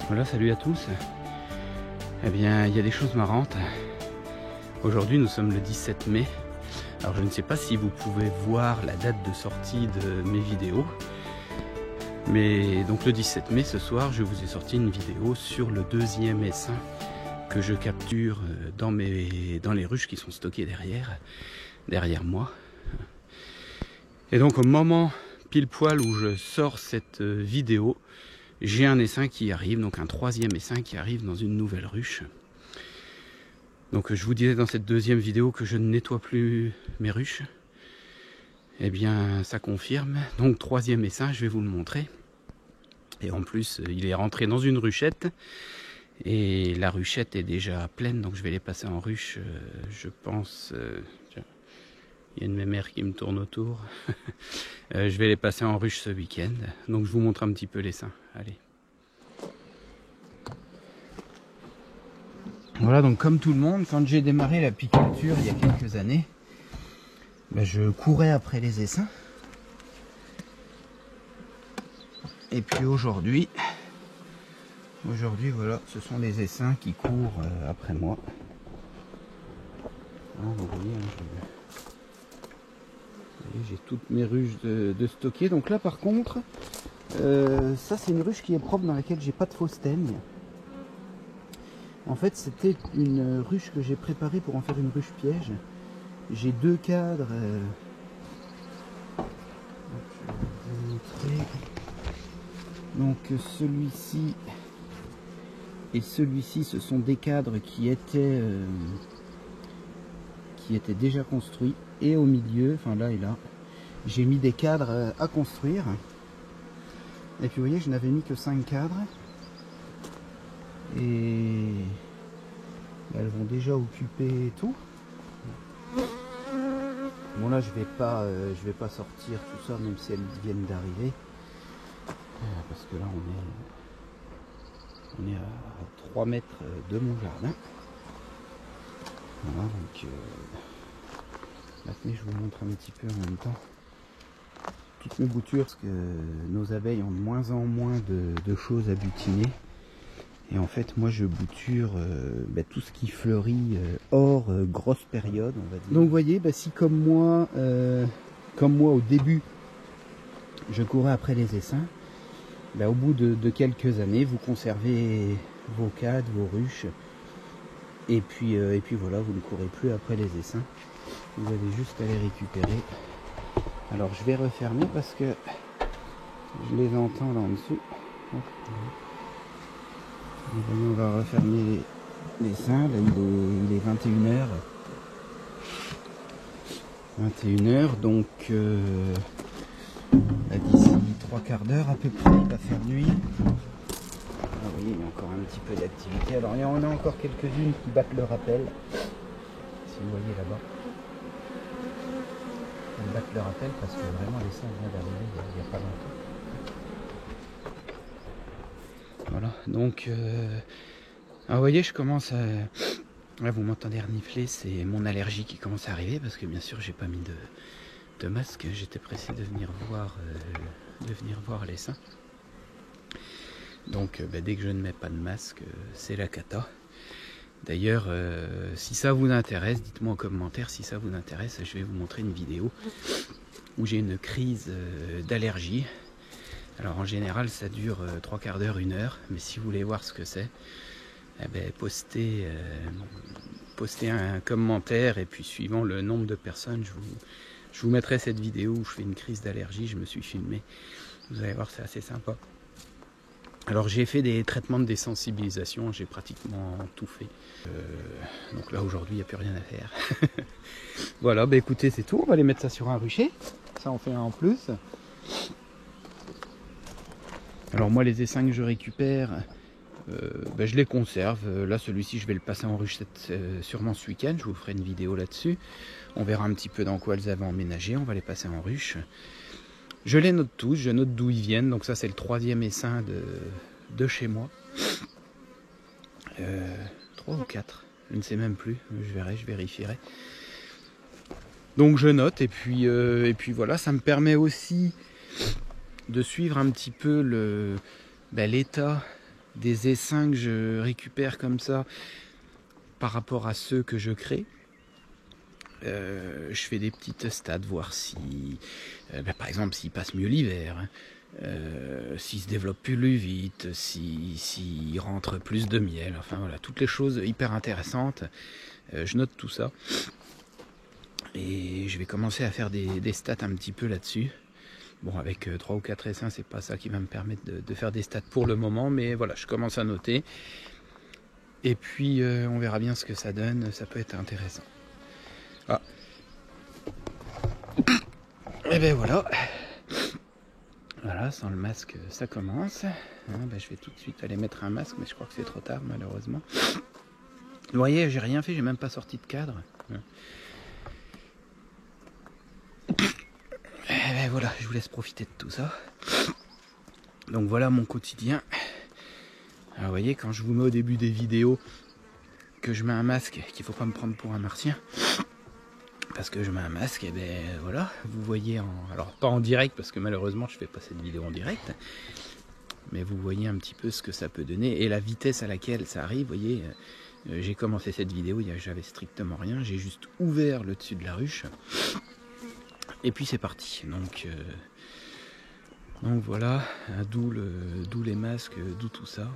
Voilà, salut à tous. Eh bien, il y a des choses marrantes. Aujourd'hui, nous sommes le 17 mai. Alors, je ne sais pas si vous pouvez voir la date de sortie de mes vidéos. Mais donc le 17 mai, ce soir, je vous ai sorti une vidéo sur le deuxième essaim que je capture dans les ruches qui sont stockées derrière moi. Et donc, au moment pile poil où je sors cette vidéo, j'ai un essaim qui arrive, donc un troisième essaim qui arrive dans une nouvelle ruche. Donc je vous disais dans cette deuxième vidéo que je ne nettoie plus mes ruches. Eh bien ça confirme. Donc troisième essaim, je vais vous le montrer. Et en plus il est rentré dans une ruchette. Et la ruchette est déjà pleine, donc je vais les passer en ruche, je pense... tiens, il y a une mémère qui me tourne autour. Je vais les passer en ruche ce week-end. Donc je vous montre un petit peu l'essaim. Allez. Voilà, donc comme tout le monde, quand j'ai démarré l'apiculture il y a quelques années, je courais après les essaims. Et puis aujourd'hui, voilà, ce sont les essaims qui courent après moi. Ah, vous voyez, j'ai toutes mes ruches de stocker. Donc là par contre, ça c'est une ruche qui est propre, dans laquelle j'ai pas de fausse teigne. En fait, c'était une ruche que j'ai préparée pour en faire une ruche piège. J'ai deux cadres. Donc celui-ci et celui-ci, ce sont des cadres qui étaient déjà construits. Et au milieu, enfin là et là, j'ai mis des cadres à construire. Et puis vous voyez, je n'avais mis que 5 cadres. Et elles vont déjà occuper tout. Bon là je vais pas sortir tout ça, même si elles viennent d'arriver, parce que là on est à 3 mètres de mon jardin. Voilà, donc maintenant je vous montre un petit peu en même temps toutes mes boutures, parce que nos abeilles ont de moins en moins de choses à butiner. Et en fait, moi, je bouture tout ce qui fleurit hors grosse période, on va dire. Donc, vous voyez, si comme moi au début, je courais après les essaims, au bout de quelques années, vous conservez vos cadres, vos ruches, et puis voilà, vous ne courez plus après les essaims. Vous avez juste à les récupérer. Alors, je vais refermer parce que je les entends là en dessous. On va refermer les seins. Là, il est 21h. 21h, donc d'ici 3/4 d'heure à peu près, il va faire nuit. Ah oui, il y a encore un petit peu d'activité. Alors il y en a encore quelques-unes qui battent le rappel. Si vous voyez là-bas. Elles battent le rappel parce que vraiment les seins viennent d'arriver il n'y a pas longtemps. Voilà, donc vous voyez, je commence à... Là, vous m'entendez renifler, c'est mon allergie qui commence à arriver, parce que bien sûr, j'ai pas mis de masque. J'étais pressé de venir voir les seins. Donc, dès que je ne mets pas de masque, c'est la cata. D'ailleurs, si ça vous intéresse, dites-moi en commentaire si ça vous intéresse. Je vais vous montrer une vidéo où j'ai une crise d'allergie. Alors en général ça dure 3/4 d'heure, 1 heure, mais si vous voulez voir ce que c'est, postez un commentaire, et puis suivant le nombre de personnes, je vous mettrai cette vidéo où je fais une crise d'allergie, je me suis filmé. Vous allez voir, c'est assez sympa. Alors j'ai fait des traitements de désensibilisation, j'ai pratiquement tout fait. Donc là aujourd'hui il n'y a plus rien à faire. Voilà, écoutez, c'est tout, on va les mettre ça sur un rucher, ça en fait un en plus. Alors moi les essaims que je récupère, je les conserve. Là celui-ci je vais le passer en ruchette sûrement ce week-end, je vous ferai une vidéo là-dessus. On verra un petit peu dans quoi elles avaient emménagé, on va les passer en ruche. Je les note tous, je note d'où ils viennent, donc ça c'est le troisième essaim de chez moi. 3 ou 4, je ne sais même plus, je verrai, je vérifierai. Donc je note, et puis voilà, ça me permet aussi de suivre un petit peu l'état des essaims que je récupère comme ça par rapport à ceux que je crée. Je fais des petites stats, voir si, par exemple, s'ils passent mieux l'hiver, hein, s'ils se développent plus vite, s'ils rentrent plus de miel, enfin voilà, toutes les choses hyper intéressantes. Je note tout ça. Et je vais commencer à faire des stats un petit peu là-dessus. Bon, avec 3 ou 4 essaims, c'est pas ça qui va me permettre de faire des stats pour le moment, mais voilà, je commence à noter. Et puis, on verra bien ce que ça donne, ça peut être intéressant. Ah. Et ben voilà. Voilà, sans le masque, ça commence. Hein, ben, je vais tout de suite aller mettre un masque, mais je crois que c'est trop tard, malheureusement. Vous voyez, j'ai rien fait, j'ai même pas sorti de cadre. Et ben voilà, je vous laisse profiter de tout ça. Donc voilà mon quotidien. Alors vous voyez, quand je vous mets au début des vidéos que je mets un masque, qu'il faut pas me prendre pour un martien, parce que je mets un masque, et ben voilà, vous voyez alors pas en direct, parce que malheureusement je fais pas cette vidéo en direct, mais vous voyez un petit peu ce que ça peut donner, et la vitesse à laquelle ça arrive. Vous voyez, j'ai commencé cette vidéo, j'avais strictement rien, j'ai juste ouvert le dessus de la ruche, et puis c'est parti. Donc voilà, d'où les masques, d'où tout ça.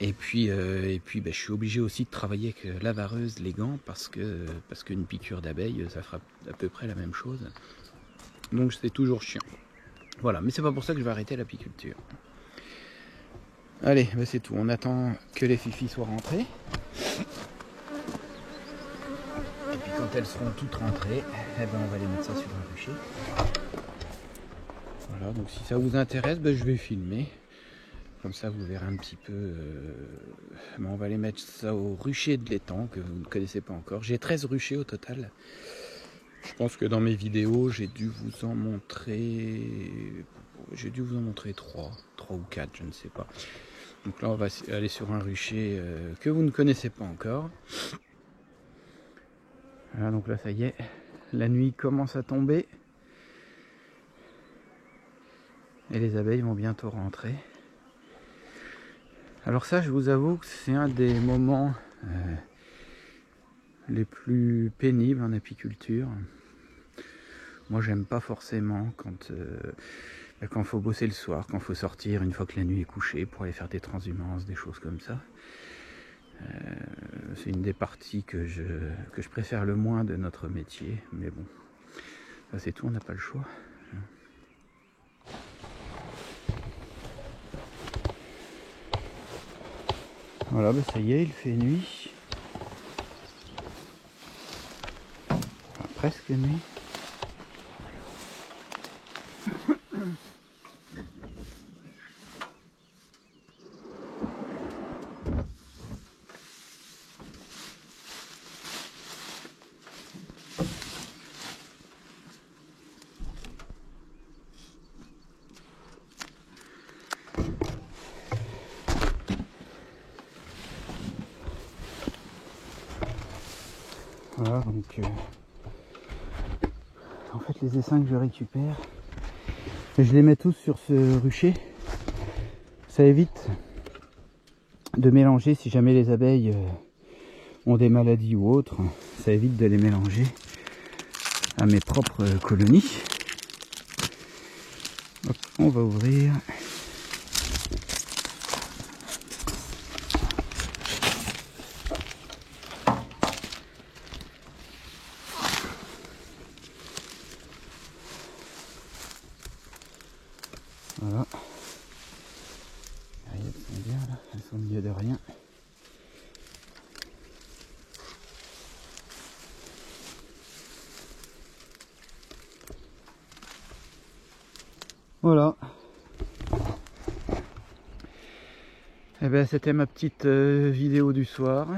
Et puis ben, je suis obligé aussi de travailler avec la vareuse, les gants, parce qu'une piqûre d'abeille, ça fera à peu près la même chose. Donc c'est toujours chiant. Voilà, mais c'est pas pour ça que je vais arrêter l'apiculture. Allez, ben c'est tout. On attend que les fifis soient rentrées. Et puis quand elles seront toutes rentrées, eh ben on va les mettre ça sur un rucher. Voilà, donc si ça vous intéresse, ben je vais filmer. Comme ça vous verrez un petit peu. Ben on va les mettre ça au rucher de l'étang que vous ne connaissez pas encore. J'ai 13 ruchers au total. Je pense que dans mes vidéos, j'ai dû vous en montrer 3 ou 4, je ne sais pas. Donc là on va aller sur un rucher que vous ne connaissez pas encore. Voilà, donc là ça y est, la nuit commence à tomber. Et les abeilles vont bientôt rentrer. Alors ça, je vous avoue que c'est un des moments les plus pénibles en apiculture. Moi, j'aime pas forcément quand faut bosser le soir, quand faut sortir une fois que la nuit est couchée pour aller faire des transhumances, des choses comme ça. C'est une des parties que je préfère le moins de notre métier. Mais bon, ça c'est tout, on n'a pas le choix. Voilà, ben ça y est, il fait nuit. Enfin, presque nuit. Voilà, donc en fait les essaims que je récupère, je les mets tous sur ce rucher. Ça évite de mélanger si jamais les abeilles ont des maladies ou autres. Ça évite de les mélanger à mes propres colonies. Hop, on va ouvrir. Voilà. Elles sont bien là, elles sont au milieu de rien. Voilà. Et bien c'était ma petite vidéo du soir.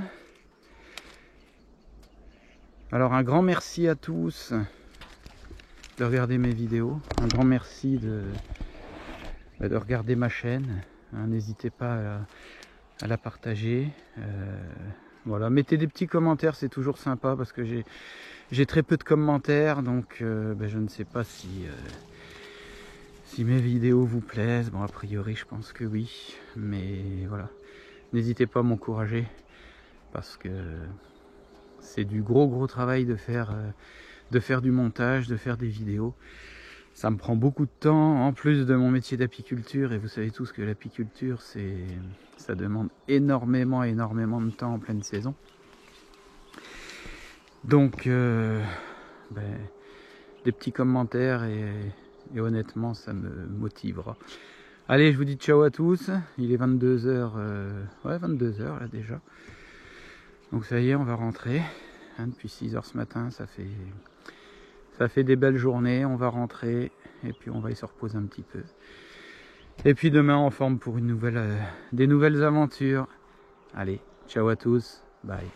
Alors un grand merci à tous de regarder mes vidéos. Un grand merci de regarder ma chaîne. N'hésitez pas à la partager. Voilà, mettez des petits commentaires, c'est toujours sympa parce que j'ai très peu de commentaires, donc je ne sais pas Si mes vidéos vous plaisent, bon a priori je pense que oui, mais voilà, n'hésitez pas à m'encourager parce que c'est du gros travail de faire du montage, de faire des vidéos. Ça me prend beaucoup de temps en plus de mon métier d'apiculture, et vous savez tous que l'apiculture ça demande énormément de temps en pleine saison. Donc des petits commentaires et honnêtement ça me motivera. Allez, je vous dis ciao à tous. Il est 22h, ouais 22h là déjà. Donc ça y est, on va rentrer. Hein, depuis 6h ce matin, ça fait des belles journées. On va rentrer et puis on va y se reposer un petit peu. Et puis demain en forme pour des nouvelles aventures. Allez, ciao à tous, bye.